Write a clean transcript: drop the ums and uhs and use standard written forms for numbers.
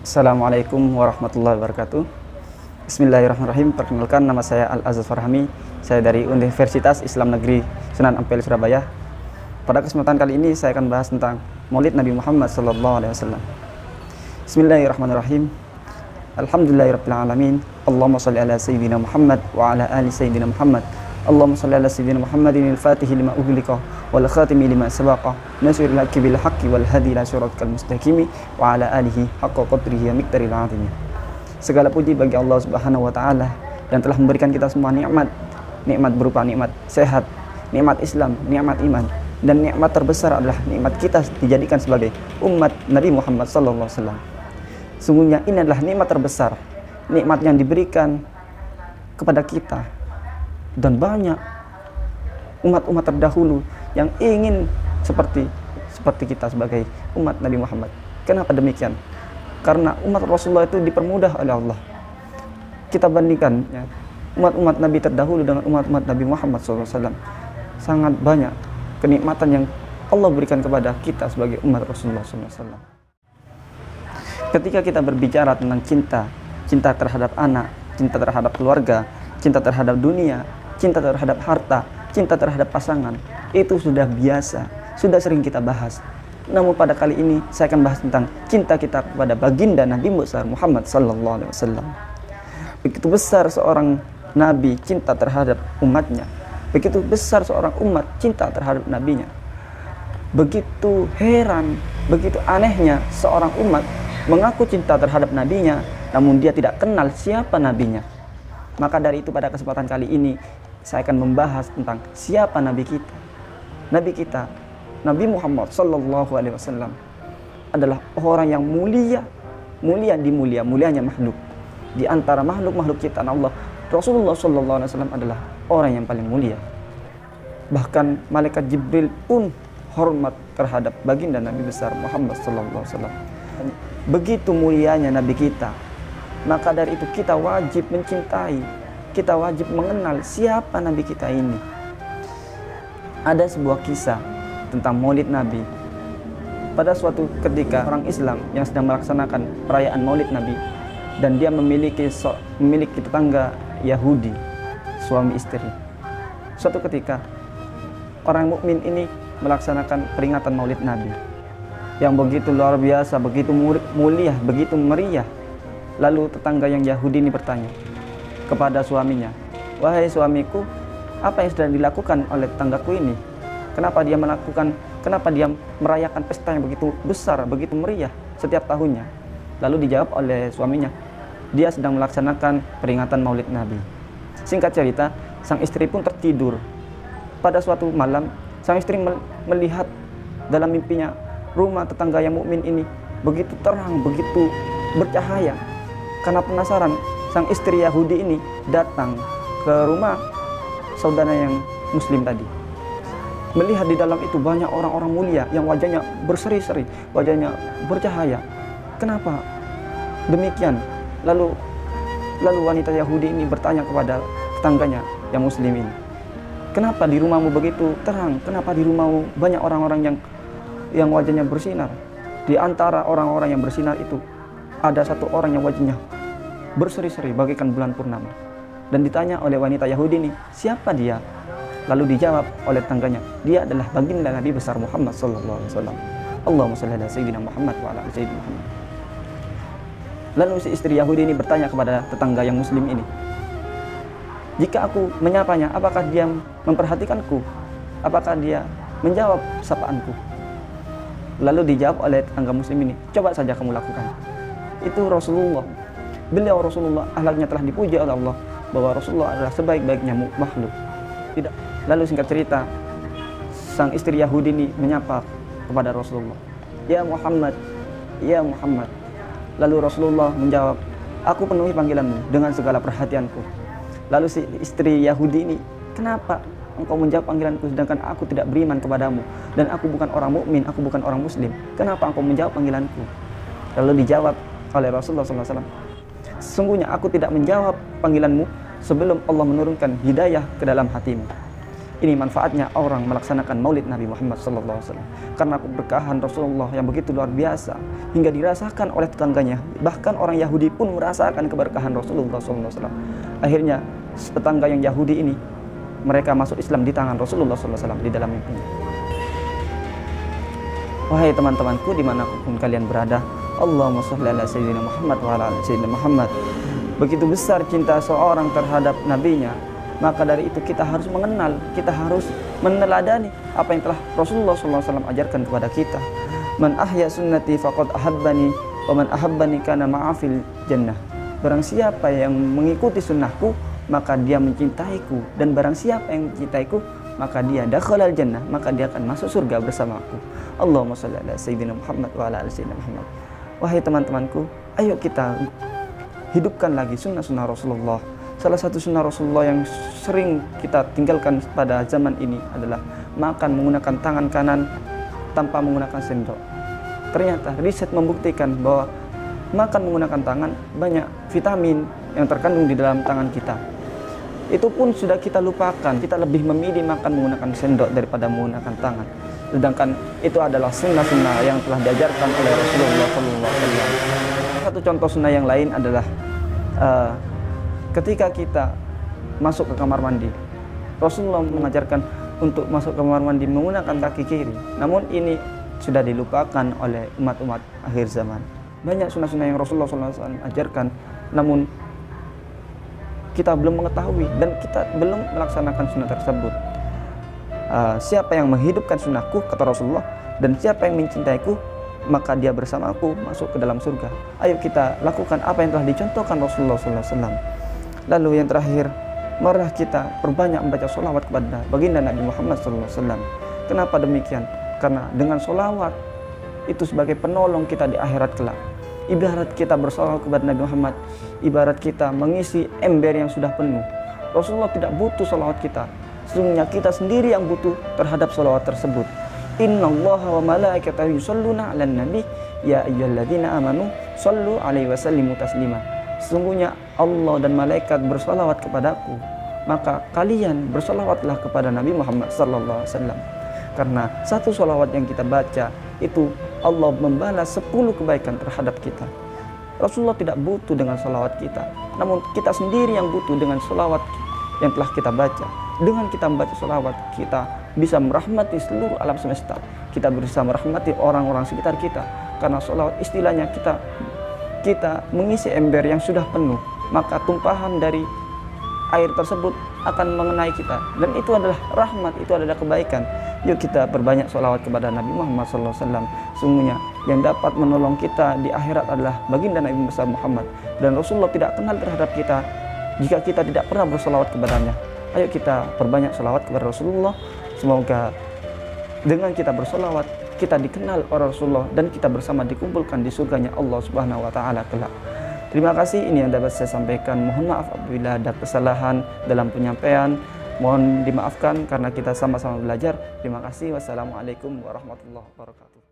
Assalamualaikum warahmatullahi wabarakatuh. Bismillahirrahmanirrahim. Perkenalkan, nama saya Al-Aziz Farhami. Saya dari Universitas Islam Negeri Sunan Ampel, Surabaya. Pada kesempatan kali ini saya akan bahas tentang Maulid Nabi Muhammad SAW. Bismillahirrahmanirrahim. Alhamdulillahirabbil alamin. Allahumma shalli ala sayyidina Muhammad wa ala ali sayyidina Muhammad. Allahumma shalli ala sayyidina Muhammadin al-Fatih lima ughliqa wal khatimi lima sabaqa nasiril haqqi bil haqqi wal hadi ila siratal mustaqimi wa ala alihi haqqa qadrihi wa miqdaril azim. Segala puji bagi Allah Subhanahu wa taala yang telah memberikan kita semua nikmat berupa nikmat sehat, nikmat Islam, nikmat iman, dan nikmat terbesar adalah nikmat kita dijadikan sebagai umat Nabi Muhammad sallallahu alaihi wasallam. Sungguhnya ini adalah nikmat terbesar, nikmat yang diberikan kepada kita, dan banyak umat-umat terdahulu yang ingin seperti kita sebagai umat Nabi Muhammad. Kenapa demikian? Karena umat Rasulullah itu dipermudah oleh Allah. Kita bandingkan ya, umat-umat Nabi terdahulu dengan umat-umat Nabi Muhammad SAW. Sangat banyak kenikmatan yang Allah berikan kepada kita sebagai umat Rasulullah SAW. Ketika kita berbicara tentang cinta terhadap anak, cinta terhadap keluarga, cinta terhadap dunia, cinta terhadap harta, cinta terhadap pasangan, itu sudah biasa, sudah sering kita bahas. Namun pada kali ini saya akan bahas tentang cinta kita kepada baginda Nabi besar Muhammad sallallahu alaihi wasallam. Begitu besar seorang nabi cinta terhadap umatnya, begitu besar seorang umat cinta terhadap nabinya. Begitu heran, begitu anehnya seorang umat mengaku cinta terhadap nabinya, namun dia tidak kenal siapa nabinya. Maka dari itu pada kesempatan kali ini saya akan membahas tentang siapa nabi kita. Nabi kita, Nabi Muhammad sallallahu alaihi wasallam adalah orang yang mulianya makhluk. Di antara makhluk-makhluk ciptaan Allah, Rasulullah sallallahu alaihi wasallam adalah orang yang paling mulia. Bahkan malaikat Jibril pun hormat terhadap baginda Nabi besar Muhammad sallallahu alaihi wasallam. Begitu mulianya nabi kita, maka dari itu kita wajib mencintai, kita wajib mengenal siapa nabi kita ini. Ada sebuah kisah tentang Maulid Nabi. Pada suatu ketika orang Islam yang sedang melaksanakan perayaan Maulid Nabi, dan dia memiliki tetangga Yahudi, suami istri. Suatu ketika orang mukmin ini melaksanakan peringatan Maulid Nabi yang begitu luar biasa, begitu mulia, begitu meriah. Lalu tetangga yang Yahudi ini bertanya kepada suaminya, "Wahai suamiku, apa yang sedang dilakukan oleh tetanggaku ini? Kenapa dia merayakan pesta yang begitu besar, begitu meriah setiap tahunnya?" Lalu dijawab oleh suaminya, "Dia sedang melaksanakan peringatan Maulid Nabi." Singkat cerita, sang istri pun tertidur. Pada suatu malam, sang istri melihat dalam mimpinya rumah tetangga yang mukmin ini begitu terang, begitu bercahaya. Karena penasaran, sang istri Yahudi ini datang ke rumah saudara yang muslim tadi. Melihat di dalam itu banyak orang-orang mulia yang wajahnya berseri-seri, wajahnya bercahaya. Kenapa demikian? Lalu wanita Yahudi ini bertanya kepada tetangganya yang muslim ini, "Kenapa di rumahmu begitu terang? Kenapa di rumahmu banyak orang-orang yang wajahnya bersinar? Di antara orang-orang yang bersinar itu ada satu orang yang wajahnya berseri-seri bagaikan bulan purnama." Dan ditanya oleh wanita Yahudi ini, "Siapa dia?" Lalu dijawab oleh tetangganya, "Dia adalah baginda Nabi besar Muhammad sallallahu alaihi wasallam. Allahumma shalli ala sayyidina Muhammad wa ala ali sayyidina Muhammad." Lalu si istri Yahudi ini bertanya kepada tetangga yang muslim ini, "Jika aku menyapanya, apakah dia memperhatikanku? Apakah dia menjawab sapaanku?" Lalu dijawab oleh tetangga muslim ini, "Coba saja kamu lakukan." Itu Rasulullah. Beliau Rasulullah akhlaknya telah dipuji oleh Allah, bahwa Rasulullah adalah sebaik-baiknya makhluk. Tidak. Lalu singkat cerita, sang istri Yahudi ini menyapa kepada Rasulullah, "Ya Muhammad, ya Muhammad." Lalu Rasulullah menjawab, "Aku penuhi panggilanmu dengan segala perhatianku." Lalu si istri Yahudi ini, "Kenapa engkau menjawab panggilanku sedangkan aku tidak beriman kepadamu dan aku bukan orang mukmin, aku bukan orang muslim? Kenapa engkau menjawab panggilanku?" Lalu dijawab oleh Rasulullah SAW, "Sesungguhnya aku tidak menjawab panggilanmu sebelum Allah menurunkan hidayah ke dalam hatimu." Ini manfaatnya orang melaksanakan maulid Nabi Muhammad SAW. Karena keberkahan Rasulullah yang begitu luar biasa hingga dirasakan oleh tetangganya. Bahkan orang Yahudi pun merasakan keberkahan Rasulullah SAW. Akhirnya tetangga yang Yahudi ini, mereka masuk Islam di tangan Rasulullah SAW di dalam mimpinya. Wahai teman-temanku dimanapun kalian berada, Allahumma sholli ala sayyidina Muhammad wa ala ali sayyidina Muhammad. Begitu besar cinta seorang terhadap nabinya, maka dari itu kita harus mengenal, kita harus meneladani apa yang telah Rasulullah SAW ajarkan kepada kita. Man ahya sunnati faqad ahabbani wa man ahabbani kana ma'afil jannah. Barang siapa yang mengikuti sunnahku, maka dia mencintaiku, dan barang siapa yang mencintaiku, maka dia dakhalal jannah, maka dia akan masuk surga bersamaku. Allahumma shalli ala sayyidina Muhammad wa ala ali sayyidina Muhammad. Wahai teman-temanku, ayo kita hidupkan lagi sunnah-sunnah Rasulullah. Salah satu sunnah Rasulullah yang sering kita tinggalkan pada zaman ini adalah makan menggunakan tangan kanan tanpa menggunakan sendok. Ternyata riset membuktikan bahwa makan menggunakan tangan banyak vitamin yang terkandung di dalam tangan kita. Itu pun sudah kita lupakan, kita lebih memilih makan menggunakan sendok daripada menggunakan tangan. Sedangkan itu adalah sunnah-sunnah yang telah diajarkan oleh Rasulullah SAW. Satu contoh sunnah yang lain adalah ketika kita masuk ke kamar mandi, Rasulullah mengajarkan untuk masuk ke kamar mandi menggunakan kaki kiri. Namun ini sudah dilupakan oleh umat-umat akhir zaman. Banyak sunnah-sunnah yang Rasulullah SAW ajarkan, namun kita belum mengetahui dan kita belum melaksanakan sunnah tersebut. Siapa yang menghidupkan sunnahku, kata Rasulullah, dan siapa yang mencintaiku, maka dia bersama aku masuk ke dalam surga. Ayo kita lakukan apa yang telah dicontohkan Rasulullah SAW. Lalu yang terakhir, marilah kita perbanyak membaca sholawat kepada baginda Nabi Muhammad SAW. Kenapa demikian? Karena dengan sholawat itu sebagai penolong kita di akhirat kelak. Ibarat kita bersolawat kepada Nabi Muhammad, ibarat kita mengisi ember yang sudah penuh. Rasulullah tidak butuh sholawat kita. Sesungguhnya kita sendiri yang butuh terhadap sholawat tersebut. Innallaha wa malaikatahu yusholluna 'alan nabi ya ayyuhalladzina amanu shollu 'alaihi wa sallimu taslima. Sesungguhnya Allah dan malaikat bersolawat kepadaku, maka kalian bersolawatlah kepada Nabi Muhammad SAW. Karena satu solawat yang kita baca itu Allah membalas 10 kebaikan terhadap kita. Rasulullah tidak butuh dengan solawat kita, namun kita sendiri yang butuh dengan solawat yang telah kita baca. Dengan kita membaca solawat, kita bisa merahmati seluruh alam semesta. Kita bisa merahmati orang-orang sekitar kita. Karena solawat istilahnya kita mengisi ember yang sudah penuh, maka tumpahan dari air tersebut akan mengenai kita, dan itu adalah rahmat, itu adalah kebaikan. Yuk kita perbanyak sholawat kepada Nabi Muhammad SAW. Sungguhnya yang dapat menolong kita di akhirat adalah baginda Nabi Muhammad, dan Rasulullah tidak kenal terhadap kita jika kita tidak pernah bersolawat kepadanya. Ayo kita perbanyak sholawat kepada Rasulullah. Semoga dengan kita bersolawat, kita dikenal oleh Rasulullah dan kita bersama dikumpulkan di surganya Allah Subhanahu wa taala kelak. Terima kasih, ini yang dapat saya sampaikan. Mohon maaf apabila ada kesalahan dalam penyampaian. Mohon dimaafkan karena kita sama-sama belajar. Terima kasih. Wassalamualaikum warahmatullahi wabarakatuh.